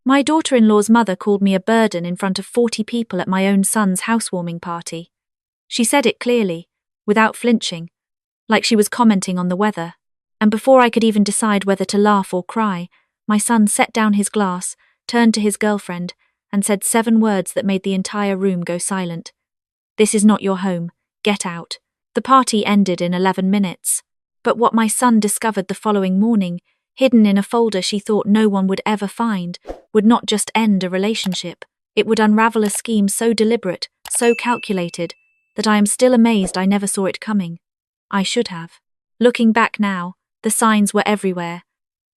My daughter-in-law's mother called me a burden in front of 40 people at my own son's housewarming party. She said it clearly, without flinching, like she was commenting on the weather. And before I could even decide whether to laugh or cry, my son set down his glass, turned to his girlfriend, and said 7 words that made the entire room go silent. "This is not your home. Get out." The party ended in 11 minutes. But what my son discovered the following morning, hidden in a folder she thought no one would ever find, would not just end a relationship. It would unravel a scheme so deliberate, so calculated, that I am still amazed I never saw it coming. I should have. Looking back now, the signs were everywhere.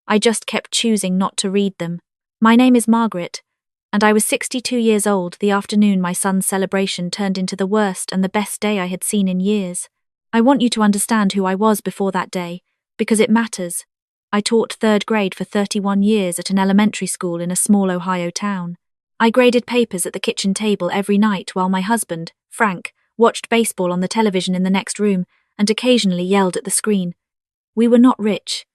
I just kept choosing not to read them. My name is Margaret, and I was 62 years old the afternoon my son's celebration turned into the worst and the best day I had seen in years. I want you to understand who I was before that day, because it matters. I taught 3rd grade for 31 years at an elementary school in a small Ohio town. I graded papers at the kitchen table every night while my husband, Frank, watched baseball on the television in the next room and occasionally yelled at the screen. We were not rich.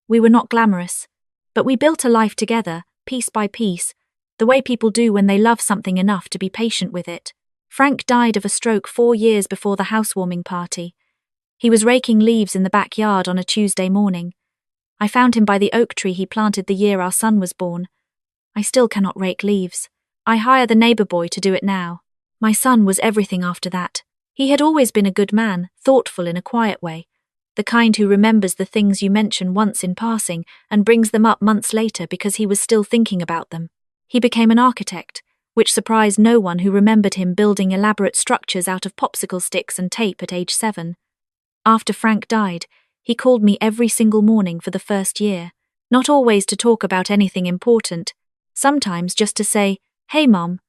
We were not glamorous. But we built a life together, piece by piece, the way people do when they love something enough to be patient with it. Frank died of a stroke 4 years before the housewarming party. He was raking leaves in the backyard on a Tuesday morning. I found him by the oak tree he planted the year our son was born. I still cannot rake leaves. I hire the neighbor boy to do it now. My son was everything after that. He had always been a good man, thoughtful in a quiet way, the kind who remembers the things you mention once in passing and brings them up months later because he was still thinking about them. He became an architect, which surprised no one who remembered him building elaborate structures out of popsicle sticks and tape at age 7. After Frank died, he called me every single morning for the first year, not always to talk about anything important, sometimes just to say, "Hey Mom,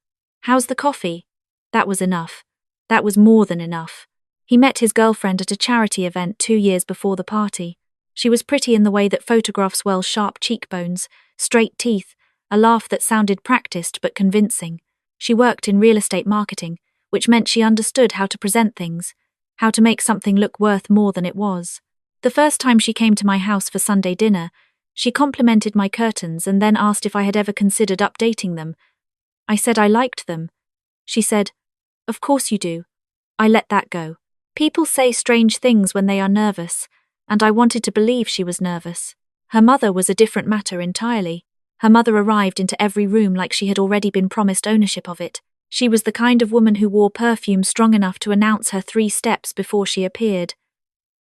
how's the coffee?" That was enough. That was more than enough. He met his girlfriend at a charity event 2 years before the party. She was pretty in the way that photographs well, sharp cheekbones, straight teeth, a laugh that sounded practiced but convincing. She worked in real estate marketing, which meant she understood how to present things, how to make something look worth more than it was. The first time she came to my house for Sunday dinner, she complimented my curtains and then asked if I had ever considered updating them. I said I liked them. She said, "Of course you do." I let that go. People say strange things when they are nervous, and I wanted to believe she was nervous. Her mother was a different matter entirely. Her mother arrived into every room like she had already been promised ownership of it. She was the kind of woman who wore perfume strong enough to announce her 3 steps before she appeared,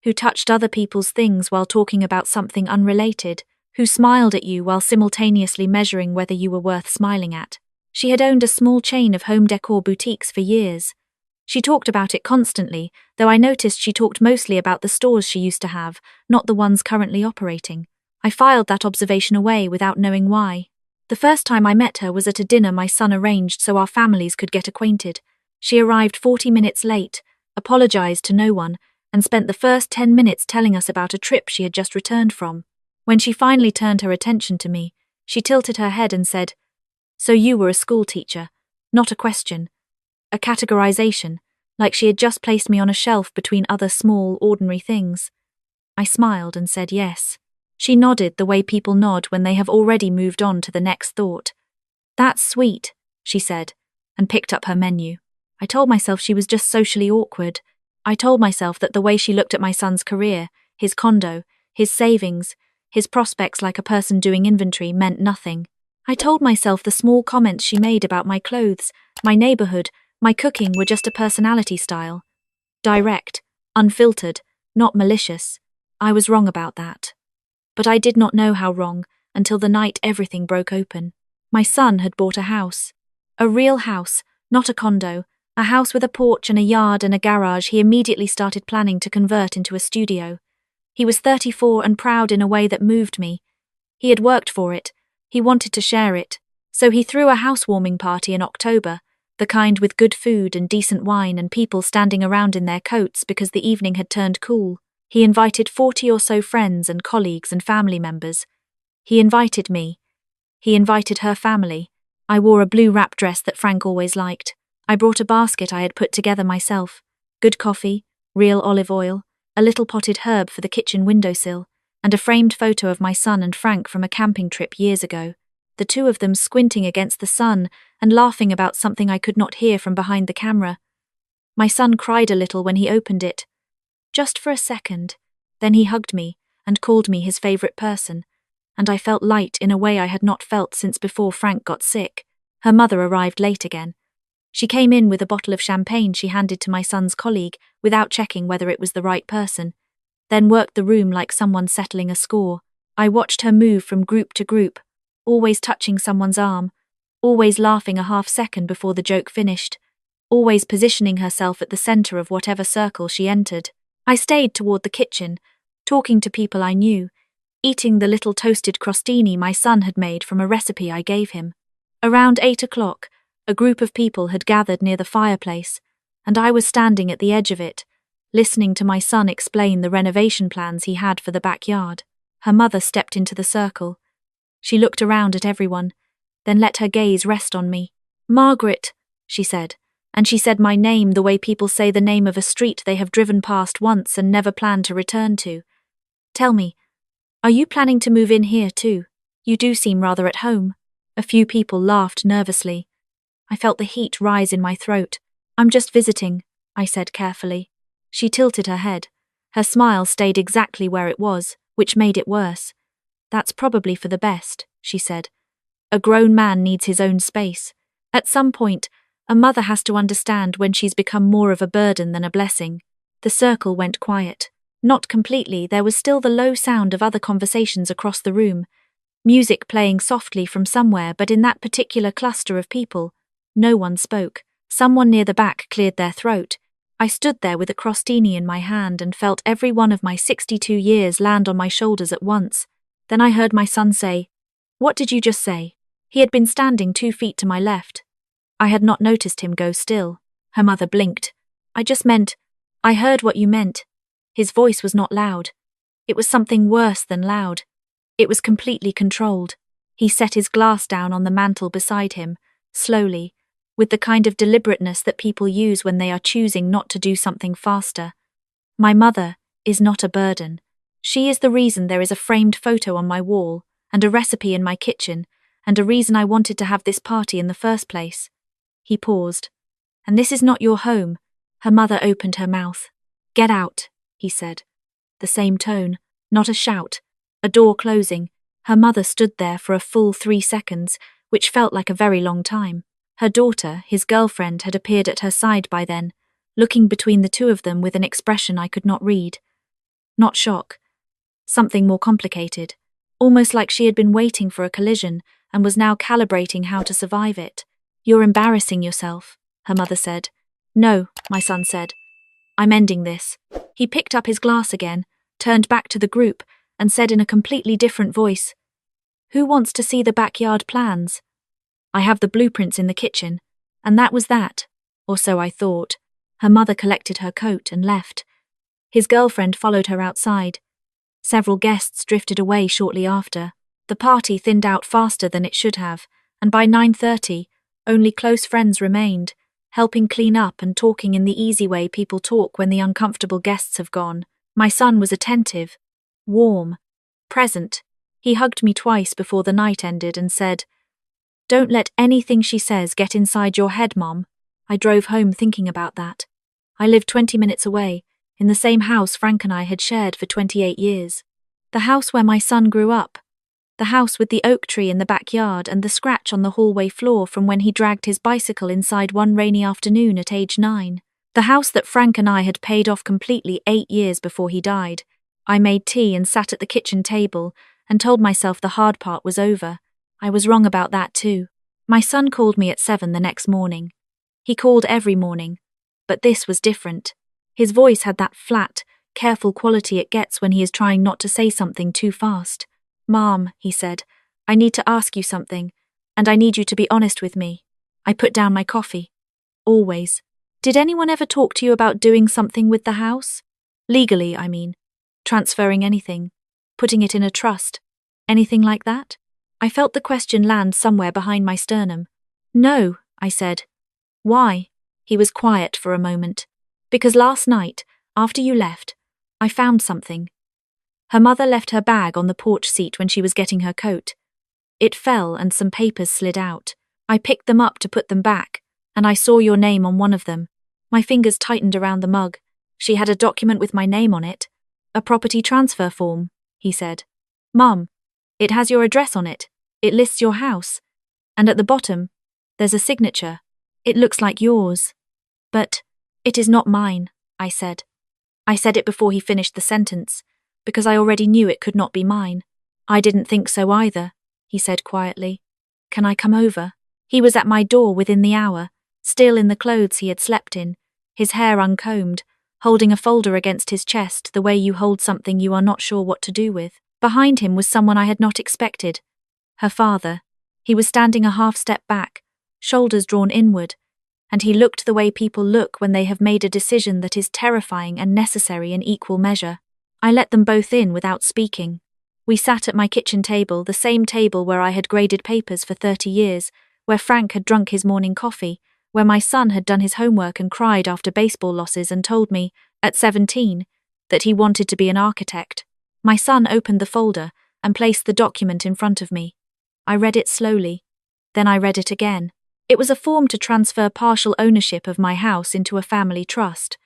who touched other people's things while talking about something unrelated, who smiled at you while simultaneously measuring whether you were worth smiling at. She had owned a small chain of home decor boutiques for years. She talked about it constantly, though I noticed she talked mostly about the stores she used to have, not the ones currently operating. I filed that observation away without knowing why. The first time I met her was at a dinner my son arranged so our families could get acquainted. She arrived 40 minutes late, apologized to no one, and spent the first 10 minutes telling us about a trip she had just returned from. When she finally turned her attention to me, she tilted her head and said, "So you were a schoolteacher." Not a question. A categorization, like she had just placed me on a shelf between other small, ordinary things. I smiled and said yes. She nodded the way people nod when they have already moved on to the next thought. "That's sweet," she said, and picked up her menu. I told myself she was just socially awkward. I told myself that the way she looked at my son's career, his condo, his savings, his prospects like a person doing inventory meant nothing. I told myself the small comments she made about my clothes, my neighborhood, my cooking were just a personality style. Direct, unfiltered, not malicious. I was wrong about that. But I did not know how wrong until the night everything broke open. My son had bought a house. A real house, not a condo. A house with a porch and a yard and a garage he immediately started planning to convert into a studio. He was 34 and proud in a way that moved me. He had worked for it. He wanted to share it. So he threw a housewarming party in October, the kind with good food and decent wine and people standing around in their coats because the evening had turned cool. He invited 40 or so friends and colleagues and family members. He invited me. He invited her family. I wore a blue wrap dress that Frank always liked. I brought a basket I had put together myself. Good coffee, real olive oil, a little potted herb for the kitchen windowsill, and a framed photo of my son and Frank from a camping trip years ago. the two of them squinting against the sun and laughing about something I could not hear from behind the camera. My son cried a little when he opened it. Just for a second. Then he hugged me and called me his favorite person, and I felt light in a way I had not felt since before Frank got sick. Her mother arrived late again. She came in with a bottle of champagne she handed to my son's colleague without checking whether it was the right person, then worked the room like someone settling a score. I watched her move from group to group, always touching someone's arm, always laughing a half second before the joke finished, always positioning herself at the center of whatever circle she entered. I stayed toward the kitchen, talking to people I knew, eating the little toasted crostini my son had made from a recipe I gave him. Around 8 o'clock, a group of people had gathered near the fireplace, and I was standing at the edge of it, listening to my son explain the renovation plans he had for the backyard. Her mother stepped into the circle. She looked around at everyone, then let her gaze rest on me. "Margaret," she said, and she said my name the way people say the name of a street they have driven past once and never plan to return to. "Tell me, are you planning to move in here too? You do seem rather at home." A few people laughed nervously. I felt the heat rise in my throat. "I'm just visiting," I said carefully. She tilted her head. Her smile stayed exactly where it was, which made it worse. "That's probably for the best," she said. "A grown man needs his own space. At some point, a mother has to understand when she's become more of a burden than a blessing." The circle went quiet. Not completely, there was still the low sound of other conversations across the room, music playing softly from somewhere, but in that particular cluster of people, no one spoke. Someone near the back cleared their throat. I stood there with a crostini in my hand and felt every one of my 62 years land on my shoulders at once. Then I heard my son say, "What did you just say?" He had been standing 2 feet to my left. I had not noticed him go still. Her mother blinked. "I just meant, I heard what you meant." His voice was not loud. It was something worse than loud. It was completely controlled. He set his glass down on the mantel beside him, slowly, with the kind of deliberateness that people use when they are choosing not to do something faster. "My mother is not a burden. She is the reason there is a framed photo on my wall, and a recipe in my kitchen, and a reason I wanted to have this party in the first place." He paused. "And this is not your home." Her mother opened her mouth. "Get out," he said. The same tone, not a shout. A door closing. Her mother stood there for a full 3 seconds, which felt like a very long time. Her daughter, his girlfriend, had appeared at her side by then, looking between the two of them with an expression I could not read. Not shock. Something more complicated. Almost like she had been waiting for a collision and was now calibrating how to survive it. "You're embarrassing yourself," her mother said. "No," my son said. "I'm ending this." He picked up his glass again, turned back to the group, and said in a completely different voice, "Who wants to see the backyard plans? I have the blueprints in the kitchen." And that was that, or so I thought. Her mother collected her coat and left. His girlfriend followed her outside. Several guests drifted away shortly after. The party thinned out faster than it should have, and by 9:30, only close friends remained, helping clean up and talking in the easy way people talk when the uncomfortable guests have gone. My son was attentive, warm, present. He hugged me twice before the night ended and said, "Don't let anything she says get inside your head, Mom." I drove home thinking about that. I lived 20 minutes away, in the same house Frank and I had shared for 28 years. The house where my son grew up. The house with the oak tree in the backyard and the scratch on the hallway floor from when he dragged his bicycle inside one rainy afternoon at age 9. The house that Frank and I had paid off completely 8 years before he died. I made tea and sat at the kitchen table and told myself the hard part was over. I was wrong about that too. My son called me at 7 the next morning. He called every morning, but this was different. His voice had that flat, careful quality it gets when he is trying not to say something too fast. "Mom," he said, "I need to ask you something, and I need you to be honest with me." I put down my coffee. "Always. Did anyone ever talk to you about doing something with the house? Legally, I mean. Transferring anything, putting it in a trust, anything like that?" I felt the question land somewhere behind my sternum. "No," I said. "Why?" He was quiet for a moment. "Because last night, after you left, I found something." Her mother left her bag on the porch seat when she was getting her coat. It fell and some papers slid out. I picked them up to put them back, and I saw your name on one of them. My fingers tightened around the mug. She had a document with my name on it. A property transfer form, he said. Mum, it has your address on it. It lists your house. And at the bottom, there's a signature. It looks like yours. But it is not mine, I said. I said it before he finished the sentence, because I already knew it could not be mine. I didn't think so either, he said quietly. Can I come over? He was at my door within the hour, still in the clothes he had slept in, his hair uncombed, holding a folder against his chest the way you hold something you are not sure what to do with. Behind him was someone I had not expected. Her father. He was standing a half step back, shoulders drawn inward, and he looked the way people look when they have made a decision that is terrifying and necessary in equal measure. I let them both in without speaking. We sat at my kitchen table, the same table where I had graded papers for 30 years, where Frank had drunk his morning coffee, where my son had done his homework and cried after baseball losses and told me, at 17, that he wanted to be an architect. My son opened the folder and placed the document in front of me. I read it slowly. Then I read it again. It was a form to transfer partial ownership of my house into a family trust.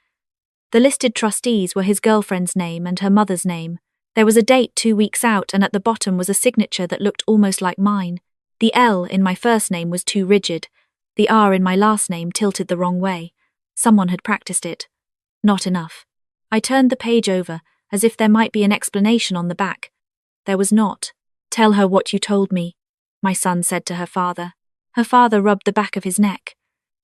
The listed trustees were his girlfriend's name and her mother's name. There was a date 2 weeks out, and at the bottom was a signature that looked almost like mine. The L in my first name was too rigid. The R in my last name tilted the wrong way. Someone had practiced it. Not enough. I turned the page over, as if there might be an explanation on the back. There was not. Tell her what you told me, my son said to her father. Her father rubbed the back of his neck.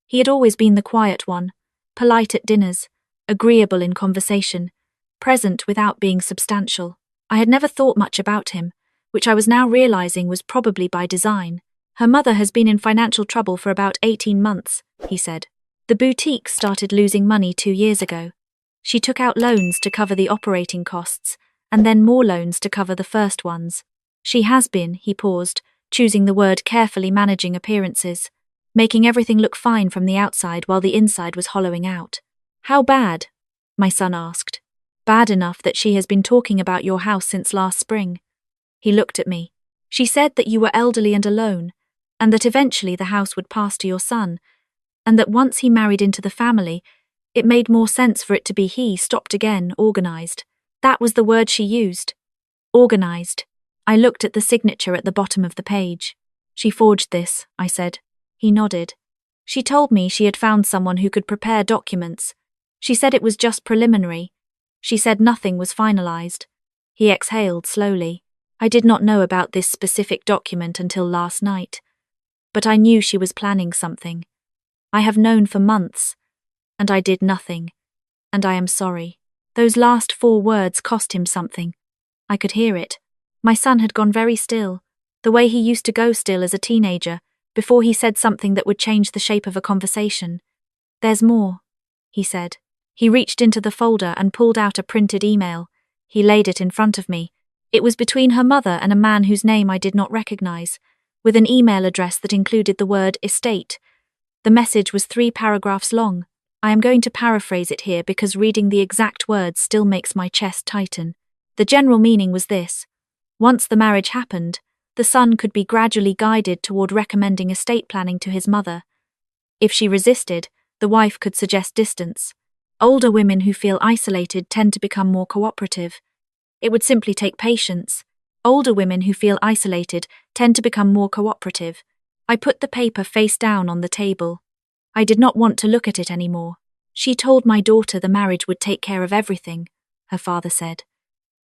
He had always been the quiet one, polite at dinners, agreeable in conversation, present without being substantial. I had never thought much about him, which I was now realizing was probably by design. Her mother has been in financial trouble for about 18 months, he said. The boutique started losing money 2 years ago. She took out loans to cover the operating costs, and then more loans to cover the first ones. She has been, he paused, choosing the word carefully, managing appearances, making everything look fine from the outside while the inside was hollowing out. How bad? My son asked. Bad enough that she has been talking about your house since last spring. He looked at me. She said that you were elderly and alone, and that eventually the house would pass to your son, and that once he married into the family, it made more sense for it to be he. Stopped again, organized. That was the word she used. Organized. I looked at the signature at the bottom of the page. She forged this, I said. He nodded. She told me she had found someone who could prepare documents. She said it was just preliminary. She said nothing was finalized. He exhaled slowly. I did not know about this specific document until last night, but I knew she was planning something. I have known for months, and I did nothing, and I am sorry. Those last 4 words cost him something. I could hear it. My son had gone very still, the way he used to go still as a teenager, before he said something that would change the shape of a conversation. There's more, he said. He reached into the folder and pulled out a printed email. He laid it in front of me. It was between her mother and a man whose name I did not recognize, with an email address that included the word estate. The message was 3 paragraphs long. I am going to paraphrase it here because reading the exact words still makes my chest tighten. The general meaning was this. Once the marriage happened, the son could be gradually guided toward recommending estate planning to his mother. If she resisted, the wife could suggest distance. Older women who feel isolated tend to become more cooperative. It would simply take patience. Older women who feel isolated tend to become more cooperative. I put the paper face down on the table. I did not want to look at it anymore. She told my daughter the marriage would take care of everything, her father said.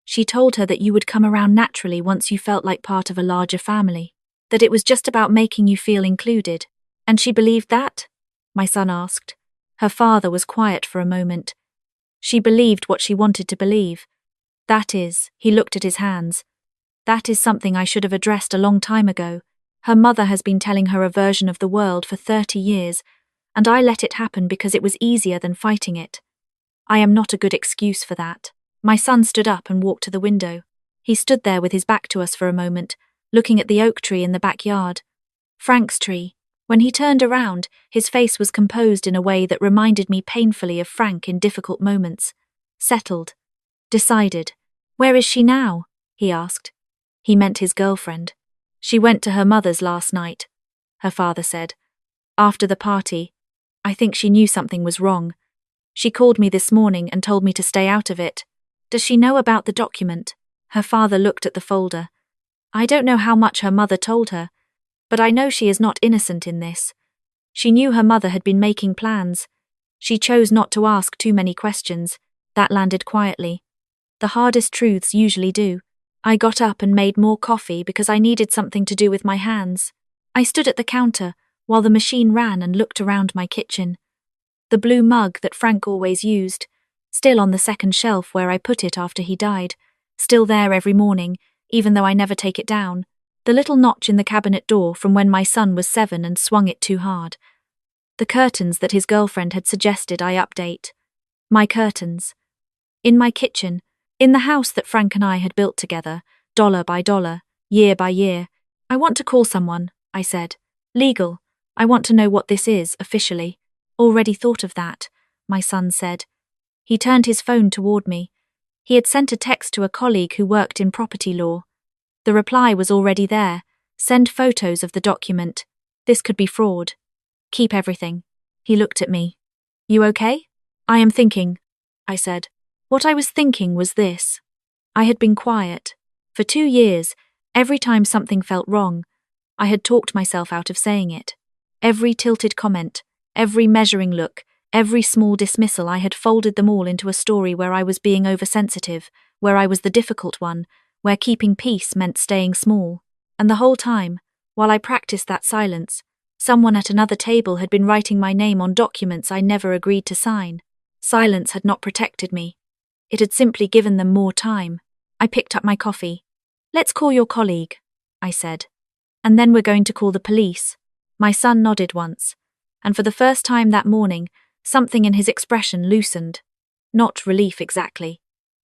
She told her that you would come around naturally once you felt like part of a larger family, that it was just about making you feel included. And she believed that? My son asked. Her father was quiet for a moment. She believed what she wanted to believe. That is, he looked at his hands. That is something I should have addressed a long time ago. Her mother has been telling her a version of the world for 30 years, and I let it happen because it was easier than fighting it. I am not a good excuse for that. My son stood up and walked to the window. He stood there with his back to us for a moment, looking at the oak tree in the backyard. Frank's tree. When he turned around, his face was composed in a way that reminded me painfully of Frank in difficult moments. Settled. Decided. Where is she now? He asked. He meant his girlfriend. She went to her mother's last night, her father said. After the party, I think she knew something was wrong. She called me this morning and told me to stay out of it. Does she know about the document? Her father looked at the folder. I don't know how much her mother told her, but I know she is not innocent in this. She knew her mother had been making plans. She chose not to ask too many questions. That landed quietly. The hardest truths usually do. I got up and made more coffee because I needed something to do with my hands. I stood at the counter while the machine ran and looked around my kitchen. The blue mug that Frank always used, still on the second shelf where I put it after he died, still there every morning, even though I never take it down. The little notch in the cabinet door from when my son was 7 and swung it too hard. The curtains that his girlfriend had suggested I update. My curtains. In my kitchen, in the house that Frank and I had built together, dollar by dollar, year by year. I want to call someone, I said. Legal. I want to know what this is, officially. Already thought of that, my son said. He turned his phone toward me. He had sent a text to a colleague who worked in property law. The reply was already there. Send photos of the document. This could be fraud. Keep everything. He looked at me. You okay? I am thinking, I said. What I was thinking was this. I had been quiet. For 2 years, every time something felt wrong, I had talked myself out of saying it. Every tilted comment, every measuring look, every small dismissal, I had folded them all into a story where I was being oversensitive, where I was the difficult one, where keeping peace meant staying small. And the whole time, while I practiced that silence, someone at another table had been writing my name on documents I never agreed to sign. Silence had not protected me. It had simply given them more time. I picked up my coffee. Let's call your colleague, I said. And then we're going to call the police. My son nodded once, and for the first time that morning, something in his expression loosened. Not relief exactly.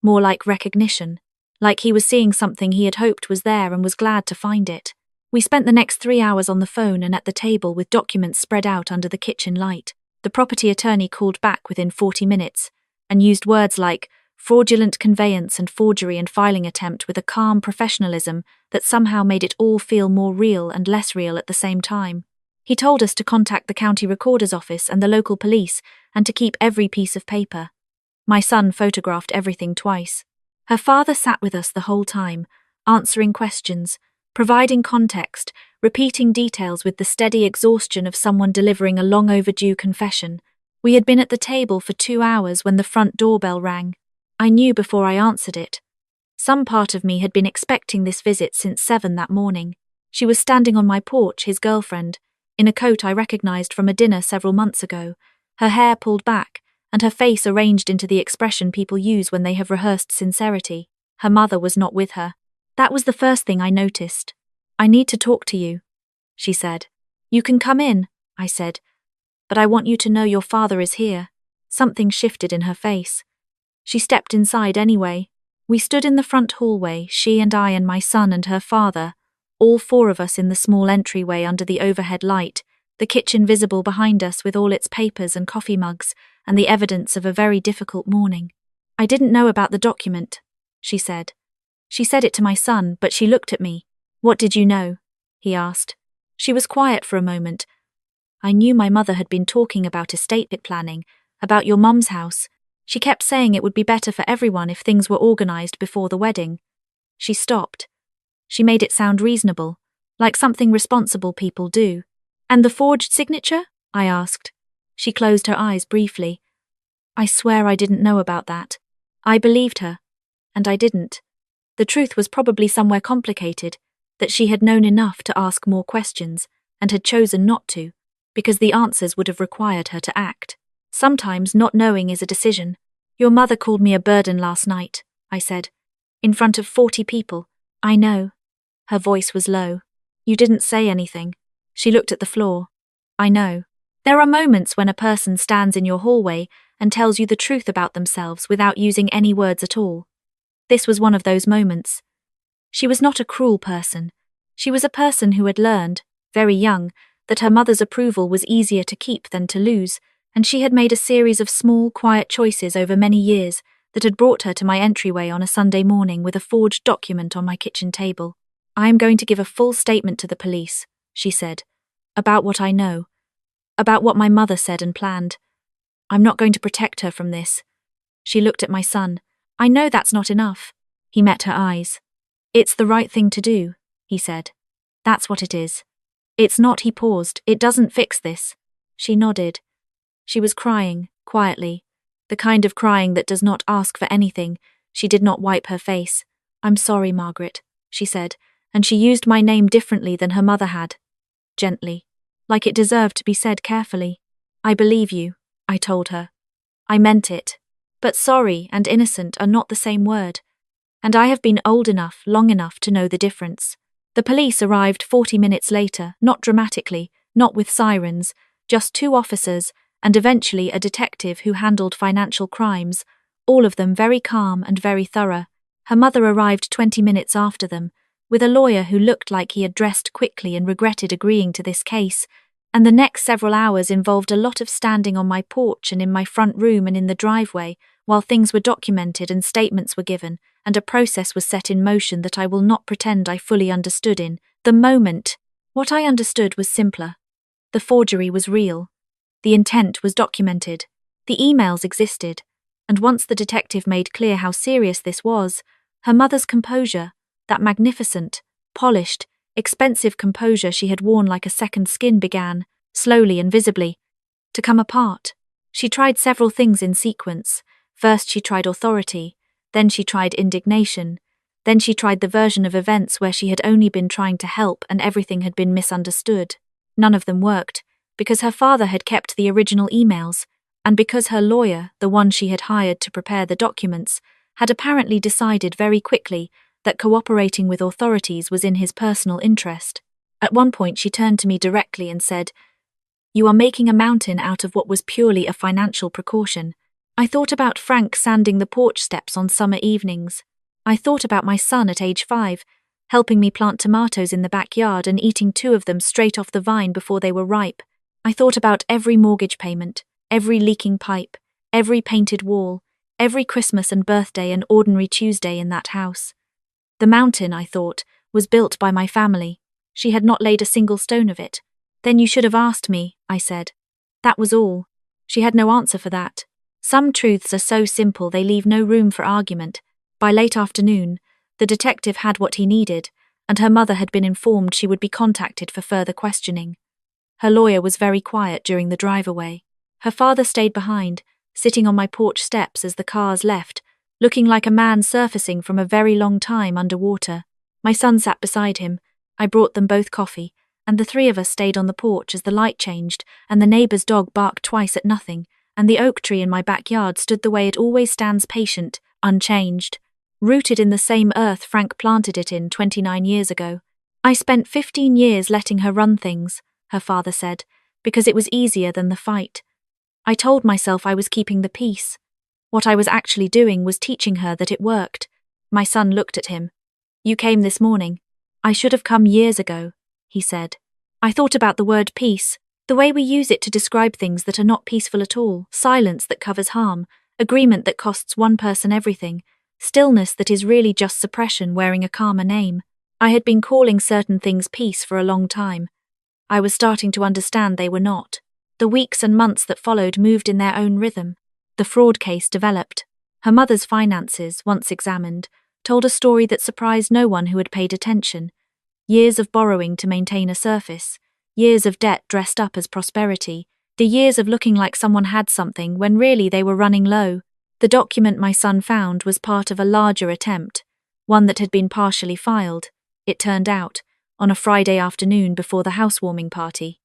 More like recognition. Like he was seeing something he had hoped was there and was glad to find it. We spent the next 3 hours on the phone and at the table with documents spread out under the kitchen light. The property attorney called back within 40 minutes and used words like fraudulent conveyance and forgery and filing attempt with a calm professionalism that somehow made it all feel more real and less real at the same time. He told us to contact the county recorder's office and the local police and to keep every piece of paper. My son photographed everything twice. Her father sat with us the whole time, answering questions, providing context, repeating details with the steady exhaustion of someone delivering a long overdue confession. We had been at the table for 2 hours when the front doorbell rang. I knew before I answered it. Some part of me had been expecting this visit since 7 that morning. She was standing on my porch, his girlfriend, in a coat I recognized from a dinner several months ago, her hair pulled back, and her face arranged into the expression people use when they have rehearsed sincerity. Her mother was not with her. That was the first thing I noticed. I need to talk to you, she said. You can come in, I said, but I want you to know your father is here. Something shifted in her face. She stepped inside anyway. We stood in the front hallway, she and I and my son and her father, all 4 of us in the small entryway under the overhead light, the kitchen visible behind us with all its papers and coffee mugs, and the evidence of a very difficult morning. I didn't know about the document, she said. She said it to my son, but she looked at me. What did you know? He asked. She was quiet for a moment. I knew my mother had been talking about estate planning, about your mum's house. She kept saying it would be better for everyone if things were organized before the wedding. She stopped. She made it sound reasonable, like something responsible people do. And the forged signature? I asked. She closed her eyes briefly. I swear I didn't know about that. I believed her. And I didn't. The truth was probably somewhere complicated, that she had known enough to ask more questions, and had chosen not to, because the answers would have required her to act. Sometimes not knowing is a decision. Your mother called me a burden last night, I said. In front of 40 people. I know. Her voice was low. You didn't say anything. She looked at the floor. I know. There are moments when a person stands in your hallway and tells you the truth about themselves without using any words at all. This was one of those moments. She was not a cruel person. She was a person who had learned, very young, that her mother's approval was easier to keep than to lose, and she had made a series of small, quiet choices over many years that had brought her to my entryway on a Sunday morning with a forged document on my kitchen table. I am going to give a full statement to the police, she said, about what I know, about what my mother said and planned. I'm not going to protect her from this. She looked at my son. I know that's not enough. He met her eyes. It's the right thing to do, he said. That's what it is. It's not, he paused. It doesn't fix this. She nodded. She was crying, quietly. The kind of crying that does not ask for anything. She did not wipe her face. I'm sorry, Margaret, she said, and she used my name differently than her mother had. Gently. Like it deserved to be said carefully. I believe you, I told her. I meant it. But sorry and innocent are not the same word. And I have been old enough, long enough to know the difference. The police arrived 40 minutes later, not dramatically, not with sirens, just 2 officers, and eventually a detective who handled financial crimes, all of them very calm and very thorough. Her mother arrived 20 minutes after them, with a lawyer who looked like he had dressed quickly and regretted agreeing to this case, and the next several hours involved a lot of standing on my porch and in my front room and in the driveway, while things were documented and statements were given, and a process was set in motion that I will not pretend I fully understood in the moment. What I understood was simpler. The forgery was real. The intent was documented. The emails existed. And once the detective made clear how serious this was, her mother's composure, that magnificent, polished, expensive composure she had worn like a second skin, began, slowly and visibly, to come apart. She tried several things in sequence. First she tried authority, then she tried indignation, then she tried the version of events where she had only been trying to help and everything had been misunderstood. None of them worked, because her father had kept the original emails, and because her lawyer, the one she had hired to prepare the documents, had apparently decided very quickly that cooperating with authorities was in his personal interest. At one point she turned to me directly and said, "You are making a mountain out of what was purely a financial precaution." I thought about Frank sanding the porch steps on summer evenings. I thought about my son at age 5, helping me plant tomatoes in the backyard and eating 2 of them straight off the vine before they were ripe. I thought about every mortgage payment, every leaking pipe, every painted wall, every Christmas and birthday and ordinary Tuesday in that house. The mountain, I thought, was built by my family. She had not laid a single stone of it. Then you should have asked me, I said. That was all. She had no answer for that. Some truths are so simple they leave no room for argument. By late afternoon, the detective had what he needed, and her mother had been informed she would be contacted for further questioning. Her lawyer was very quiet during the drive away. Her father stayed behind, sitting on my porch steps as the cars left, looking like a man surfacing from a very long time underwater. My son sat beside him. I brought them both coffee, and the 3 of us stayed on the porch as the light changed, and the neighbour's dog barked twice at nothing, and the oak tree in my backyard stood the way it always stands, patient, unchanged, rooted in the same earth Frank planted it in 29 years ago. I spent 15 years letting her run things, her father said, because it was easier than the fight. I told myself I was keeping the peace. What I was actually doing was teaching her that it worked. My son looked at him. You came this morning. I should have come years ago, he said. I thought about the word peace, the way we use it to describe things that are not peaceful at all, silence that covers harm, agreement that costs one person everything, stillness that is really just suppression wearing a calmer name. I had been calling certain things peace for a long time. I was starting to understand they were not. The weeks and months that followed moved in their own rhythm. The fraud case developed. Her mother's finances, once examined, told a story that surprised no one who had paid attention. Years of borrowing to maintain a surface, years of debt dressed up as prosperity, the years of looking like someone had something when really they were running low. The document my son found was part of a larger attempt, one that had been partially filed, it turned out, on a Friday afternoon before the housewarming party.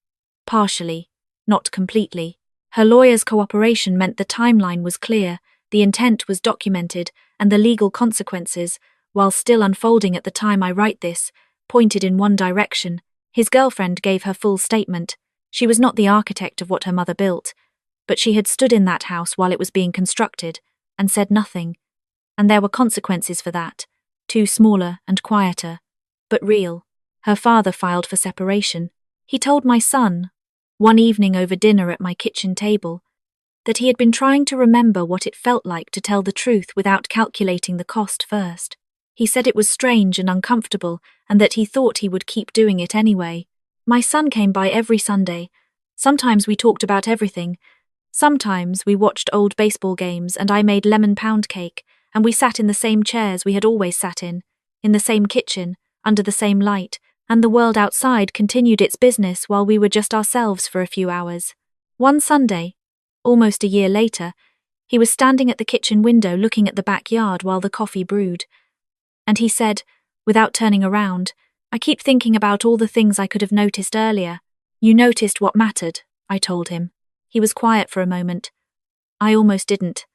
Partially, not completely. Her lawyer's cooperation meant the timeline was clear, the intent was documented, and the legal consequences, while still unfolding at the time I write this, pointed in one direction. His girlfriend gave her full statement. She was not the architect of what her mother built, but she had stood in that house while it was being constructed, and said nothing. And there were consequences for that, 2 smaller and quieter, but real. Her father filed for separation. He told my son, one evening over dinner at my kitchen table, that he had been trying to remember what it felt like to tell the truth without calculating the cost first. He said it was strange and uncomfortable, and that he thought he would keep doing it anyway. My son came by every Sunday. Sometimes we talked about everything. Sometimes we watched old baseball games and I made lemon pound cake, and we sat in the same chairs we had always sat in the same kitchen, under the same light, and the world outside continued its business while we were just ourselves for a few hours. One Sunday, almost a year later, he was standing at the kitchen window looking at the backyard while the coffee brewed. And he said, without turning around, "I keep thinking about all the things I could have noticed earlier." "You noticed what mattered," I told him. He was quiet for a moment. I almost didn't.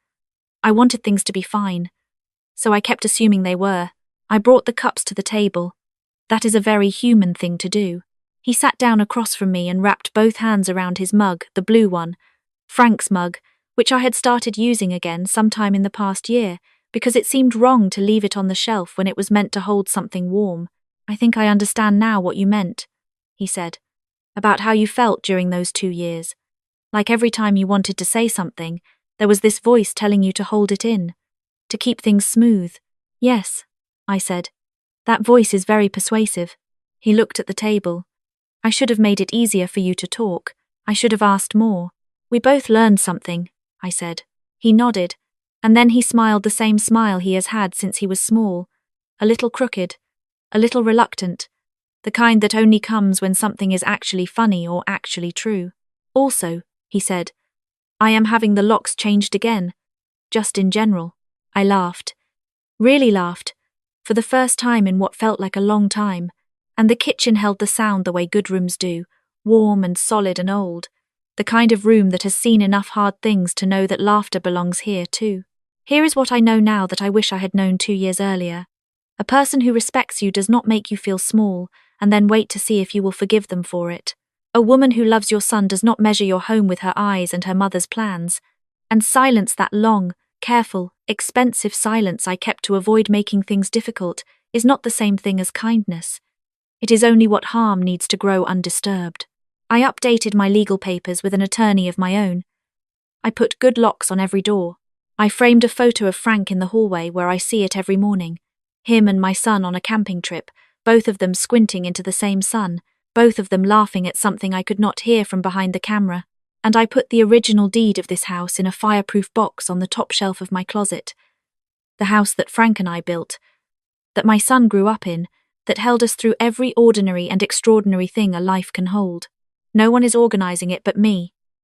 I wanted things to be fine. So I kept assuming they were. I brought the cups to the table. That is a very human thing to do. He sat down across from me and wrapped both hands around his mug, the blue one, Frank's mug, which I had started using again sometime in the past year, because it seemed wrong to leave it on the shelf when it was meant to hold something warm. "I think I understand now what you meant," he said, "about how you felt during those 2 years. Like every time you wanted to say something, there was this voice telling you to hold it in, to keep things smooth." "Yes," I said. "That voice is very persuasive." He looked at the table. "I should have made it easier for you to talk. I should have asked more." "We both learned something," I said. He nodded, and then he smiled the same smile he has had since he was small, a little crooked, a little reluctant, the kind that only comes when something is actually funny or actually true. "Also," he said, "I am having the locks changed again, just in general." I laughed. Really laughed, for the first time in what felt like a long time, and the kitchen held the sound the way good rooms do, warm and solid and old, the kind of room that has seen enough hard things to know that laughter belongs here too. Here is what I know now that I wish I had known 2 years earlier. A person who respects you does not make you feel small and then wait to see if you will forgive them for it. A woman who loves your son does not measure your home with her eyes and her mother's plans. And silence, that long, careful, expensive silence I kept to avoid making things difficult, is not the same thing as kindness. It is only what harm needs to grow undisturbed. I updated my legal papers with an attorney of my own. I put good locks on every door. I framed a photo of Frank in the hallway where I see it every morning. Him and my son on a camping trip, both of them squinting into the same sun, both of them laughing at something I could not hear from behind the camera. And I put the original deed of this house in a fireproof box on the top shelf of my closet. The house that Frank and I built, that my son grew up in, that held us through every ordinary and extraordinary thing a life can hold. No one is organizing it but me.